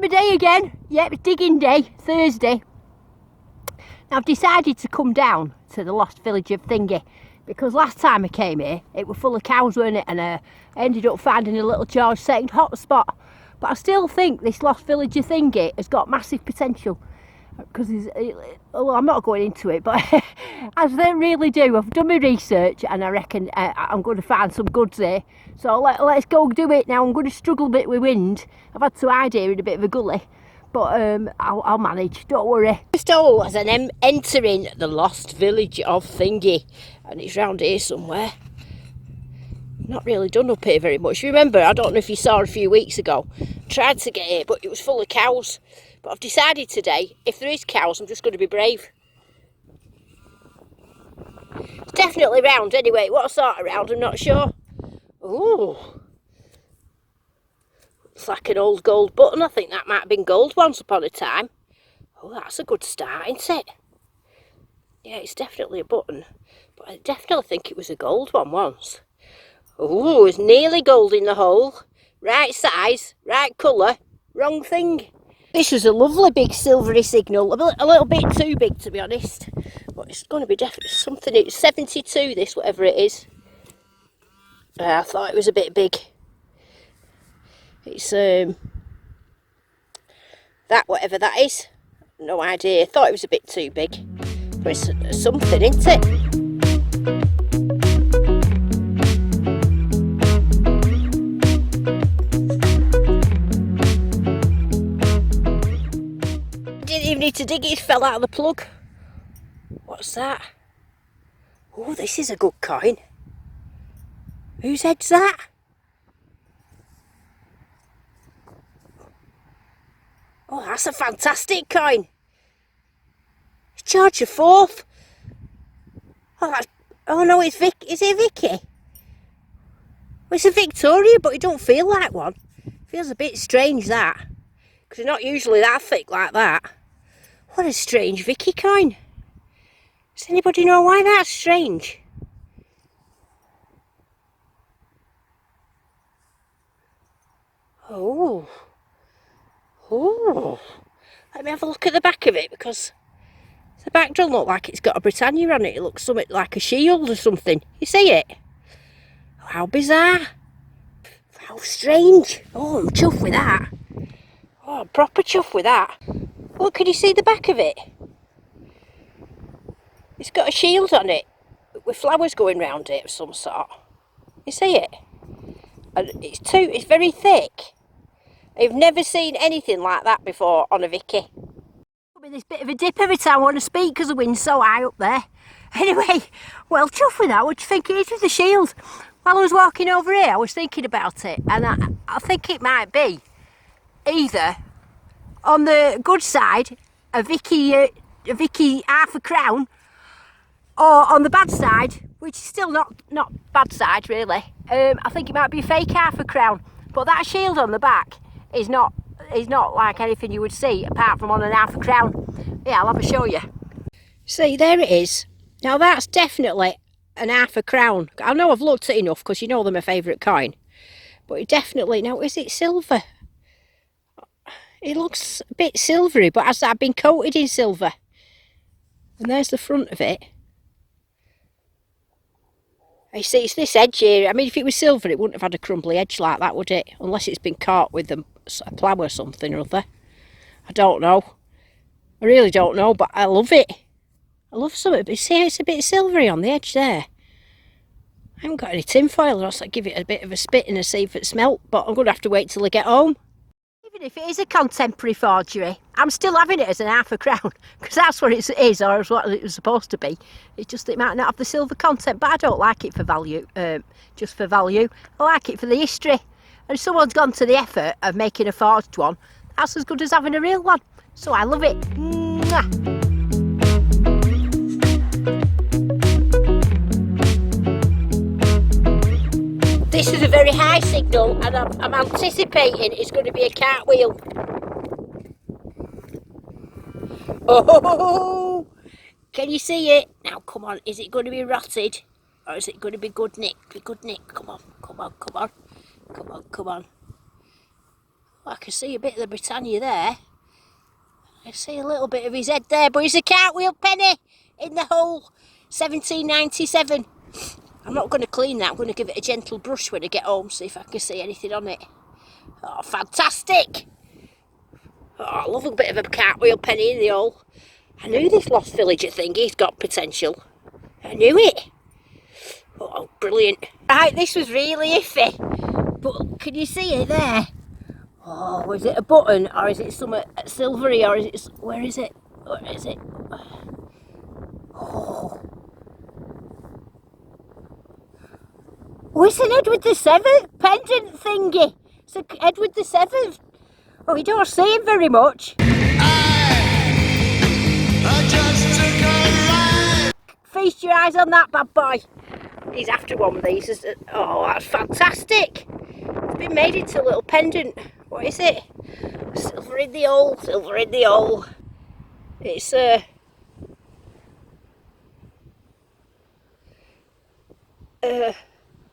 time of day again. Yep, it's digging day, Thursday. Now I've decided to come down to the lost village of Thingy, because last time I came here it was full of cows, weren't it, and I ended up finding a little George second hotspot. But I still think this lost village of Thingy has got massive potential, because well, I'm not going into it, but as they really do, I've done my research and I reckon I'm going to find some goods here. So let's go do it now. I'm going to struggle a bit with wind. I've had to hide here in a bit of a gully, but I'll manage, don't worry. Just all as I'm entering the lost village of Thingy, and it's round here somewhere. Not really done up here very much. Remember, I don't know if you saw a few weeks ago, tried to get here but it was full of cows. But I've decided today, if there is cows, I'm just going to be brave. It's definitely round anyway. What sort of round, I'm not sure. Ooh. It's like an old gold button. I think that might have been gold once upon a time. Oh, that's a good start, isn't it? Yeah, it's definitely a button. But I definitely think it was a gold one once. Oh, it's nearly gold in the hole. Right size, right colour, wrong thing. This is a lovely big silvery signal. A little bit too big, to be honest. But it's going to be definitely something. It's 72, this, whatever it is. I thought it was a bit big. It's that, whatever that is. No idea. Thought it was a bit too big. But it's something, isn't it? Didn't even need to dig it, it fell out of the plug. What's that? Oh, this is a good coin. Whose head's that? Oh, that's a fantastic coin. It's George IV. Oh no, it's Vic. Is it Vicky? Well, it's a Victoria, but it don't feel like one. It feels a bit strange, that, because it's not usually that thick like that. What a strange Vicky coin. Does anybody know why that's strange? Oh. Oh. Let me have a look at the back of it, because the back doesn't look like it's got a Britannia on it. It looks something like a shield or something. You see it? Oh, how bizarre. How strange. Oh, I'm chuffed with that. Oh, I'm proper chuffed with that. Look, can you see the back of it? It's got a shield on it with flowers going round it of some sort. You see it? And it's very thick. I've never seen anything like that before on a Vicky. There'll be this bit of a dip every time I want to speak because the wind's so high up there. Anyway, well, chuffed with that. What do you think it is with the shield? While I was walking over here, I was thinking about it, and I think it might be either on the good side a Vicky half a crown, or on the bad side, which is still not bad side really. I think it might be a fake half a crown, but that shield on the back is not like anything you would see apart from on an half a crown. Yeah, I'll have a show you. See, there it is. Now that's definitely an half a crown. I know I've looked at enough, because you know they're my favourite coin, but it definitely, now is it silver? It looks a bit silvery, but has that been coated in silver? And there's the front of it. You see, it's this edge here. I mean, if it was silver, it wouldn't have had a crumbly edge like that, would it? Unless it's been caught with a plough or something or other. I don't know. I really don't know, but I love it. I love something. But see, it's a bit silvery on the edge there. I haven't got any tin foil, or else I'd give it a bit of a spit and see if it smelt, but I'm going to have to wait till I get home. Even if it is a contemporary forgery, I'm still having it as an half a crown, because that's what it is, or is what it was supposed to be. It's just it might not have the silver content, but I don't like it for value, just for value. I like it for the history. And if someone's gone to the effort of making a forged one, that's as good as having a real one. So I love it. Mwah. This is a very high signal, and I'm anticipating it's going to be a cartwheel. Oh, can you see it? Now, come on, is it going to be rotted? Or is it going to be good nick? Be good nick. Come on, come on, come on. Come on, come on. I can see a bit of the Britannia there. I see a little bit of his head there, but it's a cartwheel penny in the hole. 1797. I'm not going to clean that. I'm going to give it a gentle brush when I get home, see if I can see anything on it. Oh, fantastic! Oh, I love a bit of a cartwheel penny in the hole. I knew this lost villager thing, he's got potential. I knew it. Oh, brilliant. Right, this was really iffy. But can you see it there? Oh, is it a button or is it something silvery or is it... Where is it? Where is it? Oh. Oh, it's an Edward the 7th pendant thingy. It's an Edward the 7th. Oh, you don't see him very much. I just took a ride. Feast your eyes on that bad boy. He's after one of these. Oh, that's fantastic. It's been made into a little pendant. What is it? Silver in the hole, silver in the hole. It's it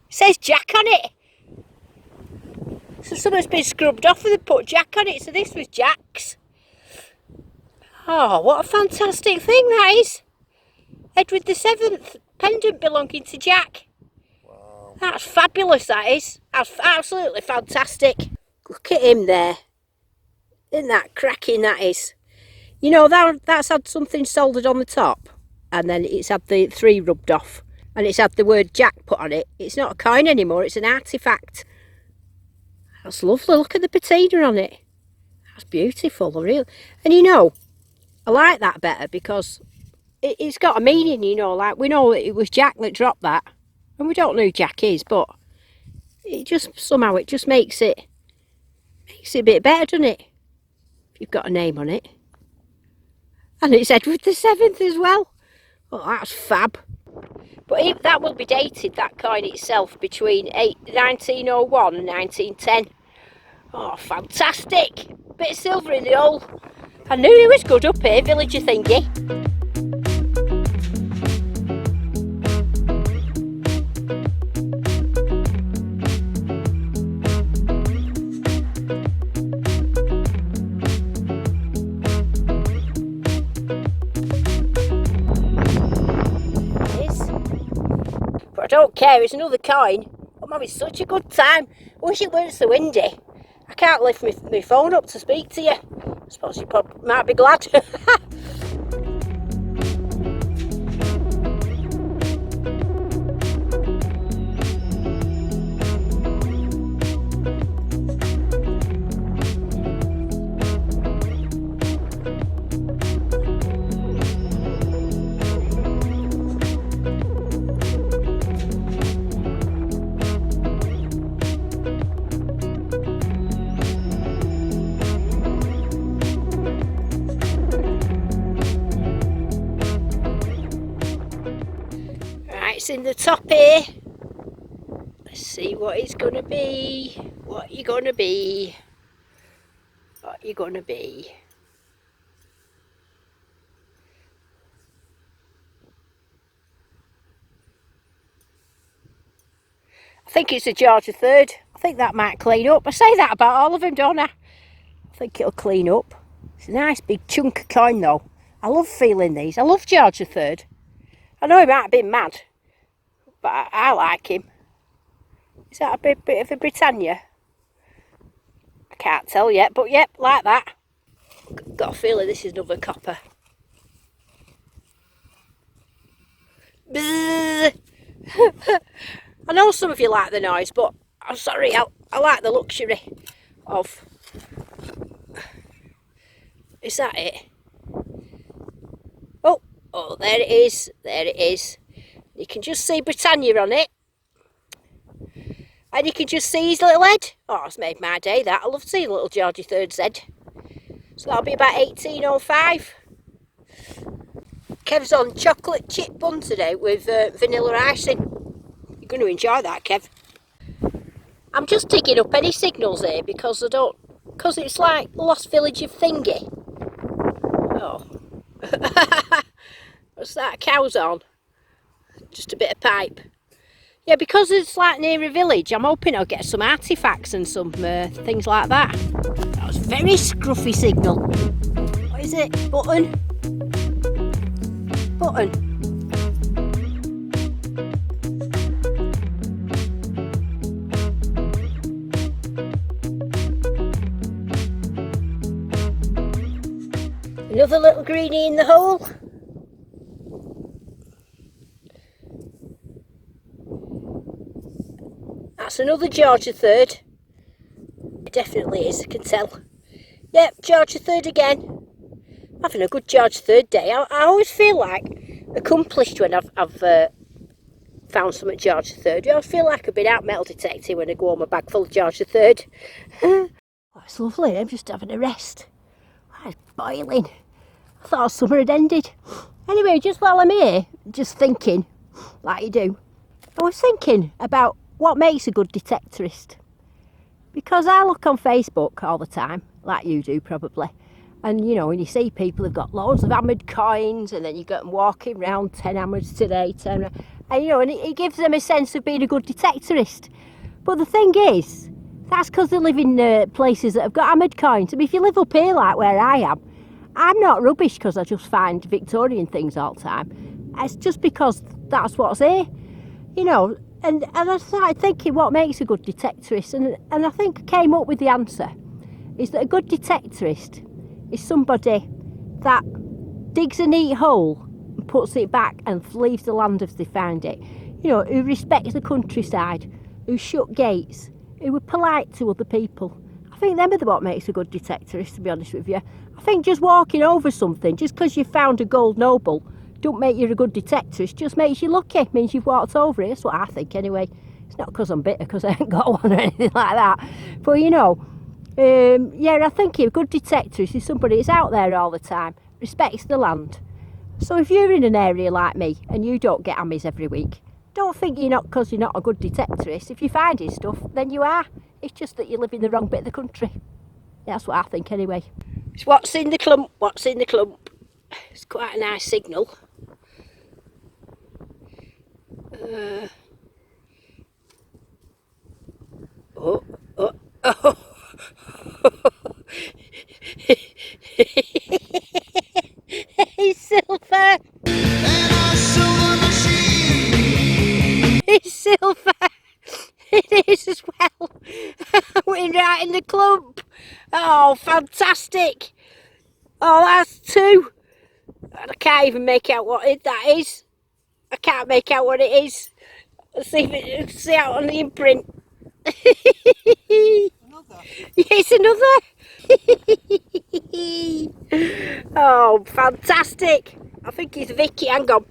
says Jack on it. So something's been scrubbed off and they put Jack on it. So this was Jack's. Oh, what a fantastic thing that is. Edward the 7th pendant belonging to Jack. Wow. That's fabulous, that is. That's absolutely fantastic. Look at him there. Isn't that cracking, that is? You know, that's had something soldered on the top. And then it's had the 3 rubbed off. And it's had the word Jack put on it. It's not a coin anymore, it's an artefact. That's lovely. Look at the patina on it. That's beautiful, really. And you know, I like that better because it's got a meaning, you know. Like, we know it was Jack that dropped that. And we don't know who Jack is, but it just, somehow, it just makes it a bit better, doesn't it? If you've got a name on it. And it's Edward the 7th as well. Oh, that's fab. But that will be dated, that coin itself, between 1901 and 1910. Oh, fantastic. Bit of silver in the hole. I knew he was good up here, villager thingy. But I don't care, it's another coin. I'm having such a good time. I wish it weren't so windy. I can't lift my phone up to speak to you. I suppose you probably might be glad. It's in the top here. Let's see what it's gonna be. What you gonna be? What you gonna be? I think it's a George III. I think that might clean up. I say that about all of them, don't I? I think it'll clean up. It's a nice big chunk of coin though. I love feeling these. I love George III. I know he might have been mad, but I like him. Is that a bit of a Britannia? I can't tell yet, but yep, like that. Got a feeling this is another copper. I know some of you like the noise, but I'm sorry, I like the luxury of... Is that it? Oh, there it is, there it is. You can just see Britannia on it. And you can just see his little head. Oh, it's made my day, that. I love seeing little George III's head. So that'll be about 1805. Kev's on chocolate chip bun today with vanilla icing. You're going to enjoy that, Kev. I'm just digging up any signals here because because it's like the lost village of thingy. Oh. What's that? A cow's on. Just a bit of pipe. Yeah, because it's like near a village, I'm hoping I'll get some artefacts and some things like that. That was a very scruffy signal. What is it? Button? Button. Another little greenie in the hole. That's another George III. It definitely is, I can tell. Yep, George III again. Having a good George III day. I always feel like accomplished when I've found some at George III. I always feel like I've been out metal detecting when I go home a bag full of George III. Oh, it's lovely. I'm just having a rest. Oh, it's boiling. I thought summer had ended. Anyway, just while I'm here, just thinking, like you do, I was thinking about what makes a good detectorist. Because I look on Facebook all the time, like you do probably, and you know, when you see people who've got loads of hammered coins, and then you get them walking around 10 hammers today, 10, and you know, and it gives them a sense of being a good detectorist. But the thing is, that's because they live in places that have got hammered coins. I mean, if you live up here like where I am, I'm not rubbish because I just find Victorian things all the time. It's just because that's what's here, you know. And I started thinking what makes a good detectorist, and I think I came up with the answer is that a good detectorist is somebody that digs a neat hole and puts it back and leaves the land as they found it. You know, who respects the countryside, who shut gates, who are polite to other people. I think them are what makes a good detectorist, to be honest with you. I think just walking over something, just because you found a gold noble, don't make you a good detectorist, just makes you lucky. It means you've walked over it. That's what I think anyway. It's not because I'm bitter because I ain't got one or anything like that. But you know, yeah, I think a good detectorist is somebody that's out there all the time, respects the land. So if you're in an area like me and you don't get hammies every week, don't think you're not because you're not a good detectorist. If you're finding stuff, then you are. It's just that you live in the wrong bit of the country. That's what I think anyway. It's what's in the clump, what's in the clump. It's quite a nice signal. Oh. It's silver. It's silver. It is as well. We're right in the clump. Oh, fantastic. Oh, that's two. And I can't even make out what that is. I can't make out what it is. Let's see if it see out on the imprint. Another. It's another. Oh, fantastic. I think it's Vicky. Hang on.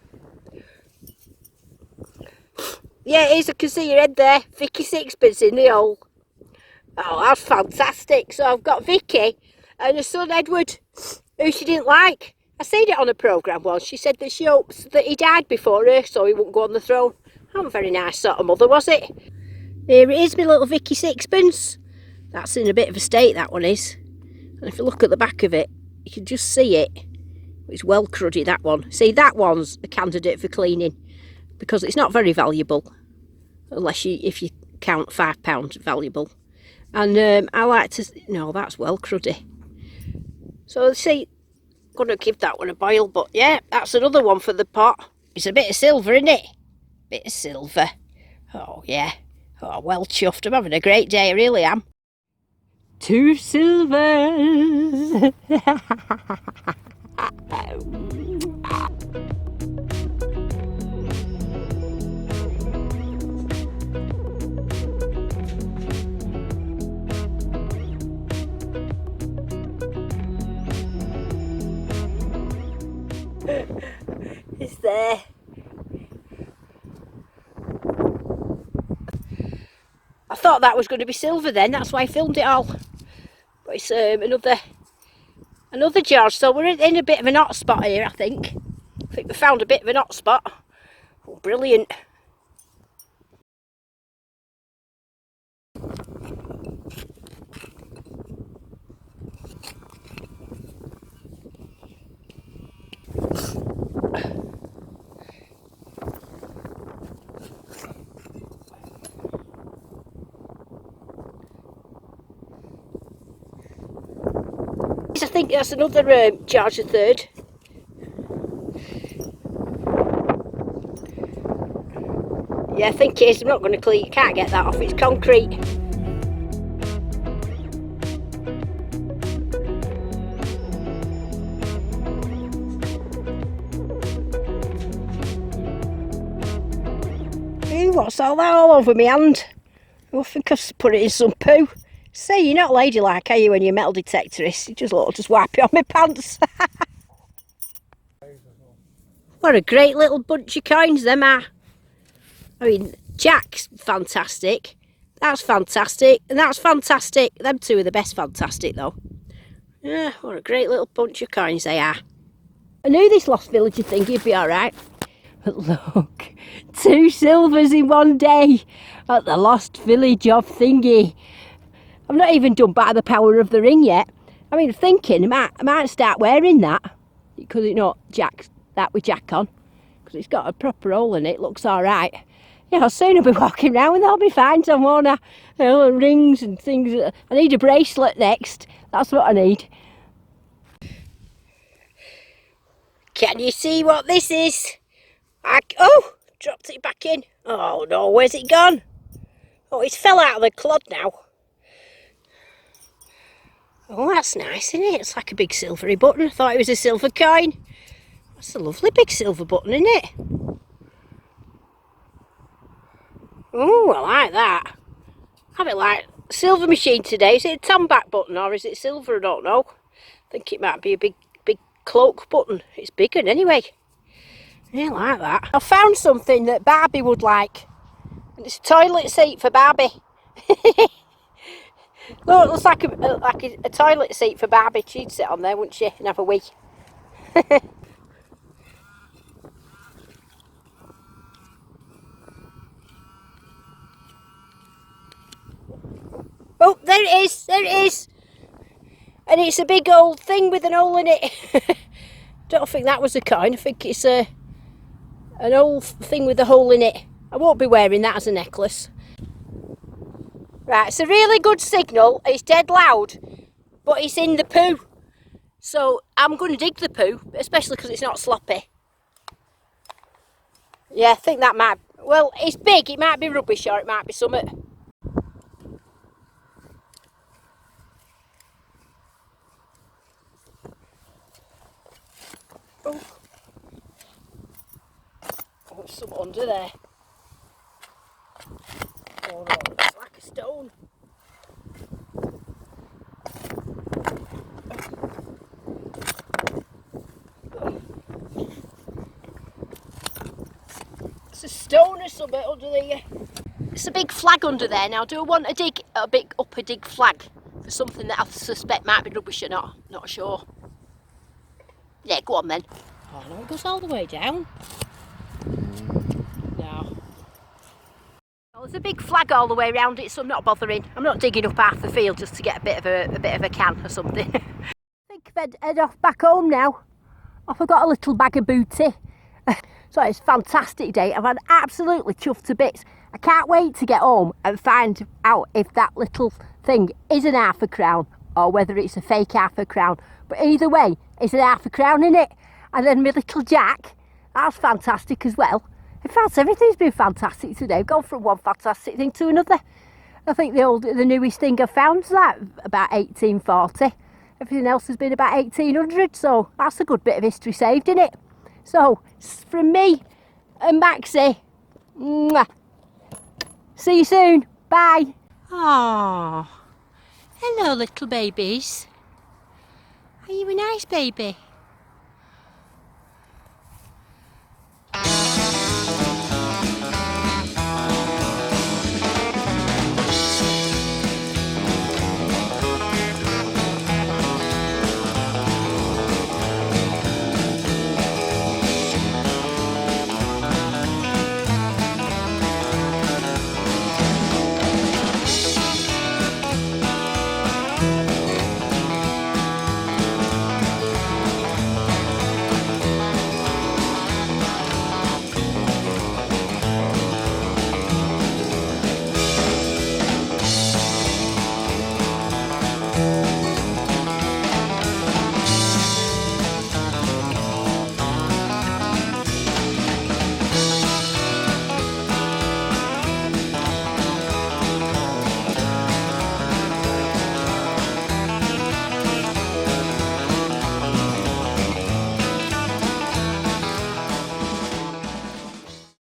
Yeah, it is. I can see your head there. Vicky Sixpence in the hole. Oh, that's fantastic. So I've got Vicky and her son Edward, who she didn't like. I seen it on a programme once. She said that she hopes that he died before her so he wouldn't go on the throne. Not a very nice sort of mother, was it? Here it is, my little Vicky Sixpence. That's in a bit of a state, that one is. And if you look at the back of it, you can just see it. It's well cruddy, that one. See, that one's a candidate for cleaning because it's not very valuable, unless if you count £5 valuable. And I like to, no, that's well cruddy. So see, I'm going to give that one a boil, but yeah, that's another one for the pot. It's a bit of silver, isn't it? Bit of silver. Oh yeah. Oh, well chuffed. I'm having a great day, I really am. Two silvers. It's there. I thought that was going to be silver then, that's why I filmed it all. But it's another George, so we're in a bit of an hot spot here, I think. I think we found a bit of an hot spot. Oh, brilliant. think that's another charger third. Yeah, I think it is. I'm not going to clean. You can't get that off. It's concrete. Ooh, what's all that all over my hand? I think I've put it in some poo. Say, you're not ladylike, are you, when you're metal detectorist? You just wipe it on my pants. What a great little bunch of coins them are. I mean, Jack's fantastic. That's fantastic. And that's fantastic. Them two are the best fantastic, though. Yeah, what a great little bunch of coins they are. I knew this lost villager thing would be alright. But look, 2 silvers in one day at the lost village of thingy. I'm not even done by the power of the ring yet. I mean, thinking I might start wearing that. Because it's not that with Jack on. Because it's got a proper hole in it. Looks alright. Yeah, I'll soon be walking around and they'll be fine. So I want rings and things. I need a bracelet next. That's what I need. Can you see what this is? Oh, dropped it back in. Oh no, where's it gone? Oh, it's fell out of the clod now. Oh, that's nice, isn't it? It's like a big silvery button. I thought it was a silver coin. That's a lovely big silver button, isn't it? Oh, I like that. I have it like silver machine today. Is it a tan back button or is it silver? I don't know. I think it might be a big cloak button. It's bigger anyway. Yeah, I like that. I found something that Barbie would like. And it's a toilet seat for Barbie. Look, it looks like a toilet seat for Barbie. She'd sit on there, wouldn't she, and have a wee. Oh, there it is, there it is. And it's a big old thing with an hole in it. Don't think that was a coin. I think it's an old thing with a hole in it. I won't be wearing that as a necklace. Right, it's a really good signal. It's dead loud, but it's in the poo. So I'm going to dig the poo, especially because it's not sloppy. Yeah, I think that might... Well, it's big. It might be rubbish or it might be something. Oh, there's something under there. Oh no, it's like a stone. It's a stone or something under there. It's a big flag under there. Now, do I want to dig a big upper dig flag for something that I suspect might be rubbish or not? Not sure. Yeah, go on then. Oh no, it goes all the way down. No. Well, there's a big flag all the way around it, so I'm not bothering. I'm not digging up half the field just to get a bit of a can or something. I think I'd head off back home now. I forgot a little bag of booty. So it's a fantastic day. I've had absolutely chuffed to bits. I can't wait to get home and find out if that little thing is an half a crown or whether it's a fake half a crown. But either way, it's an half a crown in it. And then my little Jack, that's fantastic as well. In fact, everything's been fantastic today. I've gone from one fantastic thing to another. I think the newest thing I've found is that about 1840. Everything else has been about 1800, so that's a good bit of history saved, isn't it? So, from me and Maxie, mwah. See you soon. Bye. Aww. Hello, little babies. Are you a nice baby?